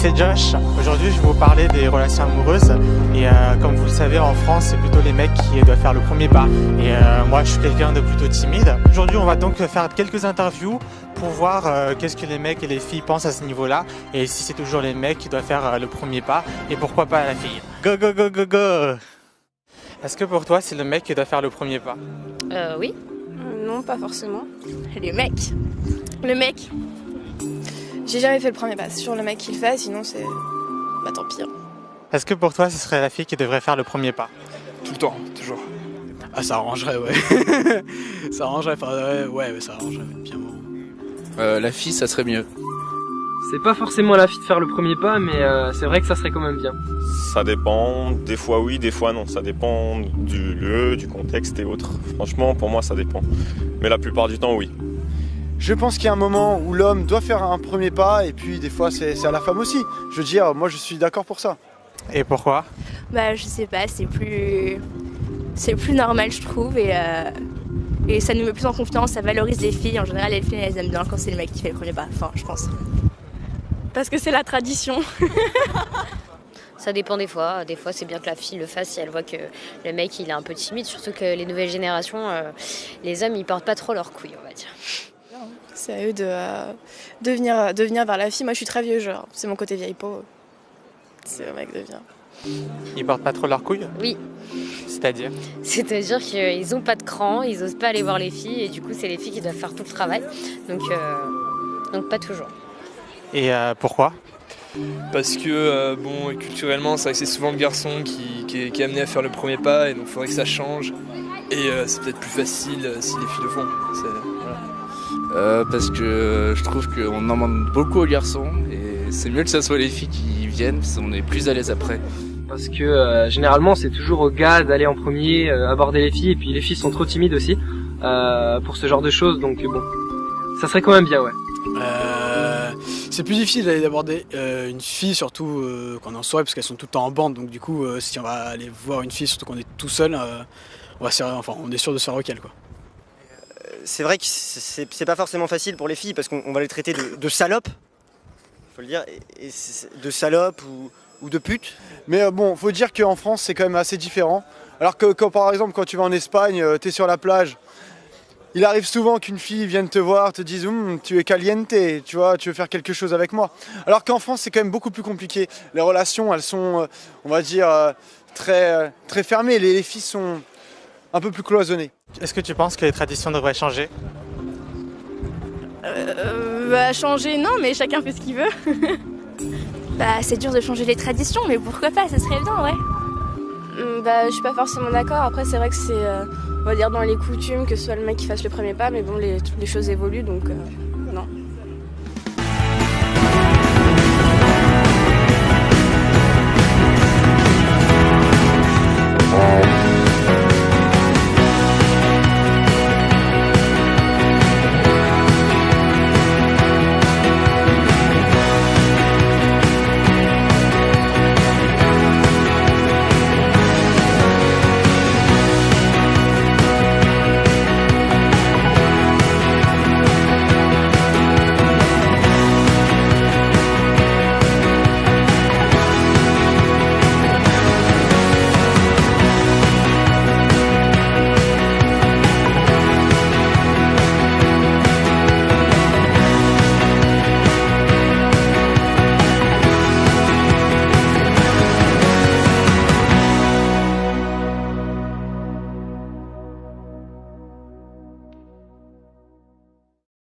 c'est Josh. Aujourd'hui, je vais vous parler des relations amoureuses. Et comme vous le savez, en France, c'est plutôt les mecs qui doivent faire le premier pas. Et moi, je suis quelqu'un de plutôt timide. Aujourd'hui, on va donc faire quelques interviews pour voir qu'est-ce que les mecs et les filles pensent à ce niveau-là. Et si c'est toujours les mecs qui doivent faire le premier pas. Et pourquoi pas la fille. Go, go, go, go, go! Est-ce que pour toi, c'est le mec qui doit faire le premier pas? Oui. Non, pas forcément. Les mecs. Le mec. J'ai jamais fait le premier pas. C'est toujours le mec qui le fait, sinon c'est... Bah tant pis. Est-ce que pour toi, ce serait la fille qui devrait faire le premier pas? Tout le temps, toujours. Ah, ça arrangerait, ouais. Ça arrangerait, enfin, ouais, ça arrangerait, bien bon. La fille, ça serait mieux. C'est pas forcément à la fille de faire le premier pas, mais c'est vrai que ça serait quand même bien. Ça dépend, des fois oui, des fois non. Ça dépend du lieu, du contexte et autres. Franchement, pour moi, ça dépend. Mais la plupart du temps, oui. Je pense qu'il y a un moment où l'homme doit faire un premier pas et puis des fois c'est à la femme aussi. Je veux dire, moi je suis d'accord pour ça. Et pourquoi? Bah je sais pas, c'est plus normal je trouve et ça nous met plus en confiance, ça valorise les filles. En général les filles elles aiment bien quand c'est le mec qui fait le premier pas, enfin je pense. Parce que c'est la tradition. Ça dépend des fois. Des fois, c'est bien que la fille le fasse si elle voit que le mec il est un peu timide. Surtout que les nouvelles générations, les hommes ils portent pas trop leurs couilles, on va dire. C'est à eux de venir vers la fille. Moi je suis très vieux genre, c'est mon côté vieille peau. C'est le mec de vient. Ils portent pas trop leurs couilles? Oui. C'est-à-dire? C'est-à-dire qu'ils ont pas de cran, ils osent pas aller voir les filles et du coup c'est les filles qui doivent faire tout le travail. Donc pas toujours. Et pourquoi? Parce que, culturellement, c'est vrai que c'est souvent le garçon qui est amené à faire le premier pas, et donc il faudrait que ça change. Et c'est peut-être plus facile si les filles le font. Voilà. Parce que je trouve qu'on en demande beaucoup aux garçons, et c'est mieux que ça soit les filles qui viennent, parce qu'on est plus à l'aise après. Parce que généralement, c'est toujours aux gars d'aller en premier, aborder les filles, et puis les filles sont trop timides aussi pour ce genre de choses, donc bon, ça serait quand même bien, ouais. C'est plus difficile d'aborder une fille, surtout quand on est en soirée, parce qu'elles sont tout le temps en bande. Donc du coup, si on va aller voir une fille, surtout qu'on est tout seul, on est sûr de se faire recel, quoi. C'est vrai que c'est pas forcément facile pour les filles, parce qu'on va les traiter de salopes, faut le dire, et de salopes ou de putes. Mais bon, faut dire qu'en France c'est quand même assez différent. Alors que par exemple quand tu vas en Espagne, t'es sur la plage. Il arrive souvent qu'une fille vienne te voir, te dise tu es caliente, tu vois, tu veux faire quelque chose avec moi. Alors qu'en France, c'est quand même beaucoup plus compliqué. Les relations, elles sont, on va dire, très fermées. Les filles sont un peu plus cloisonnées. Est-ce que tu penses que les traditions devraient changer? Changer, non, mais chacun fait ce qu'il veut. Bah, c'est dur de changer les traditions, mais pourquoi pas, ça serait bien, ouais. Je suis pas forcément d'accord. Après, c'est vrai que c'est, on va dire, dans les coutumes, que ce soit le mec qui fasse le premier pas, mais bon, les choses évoluent, donc non.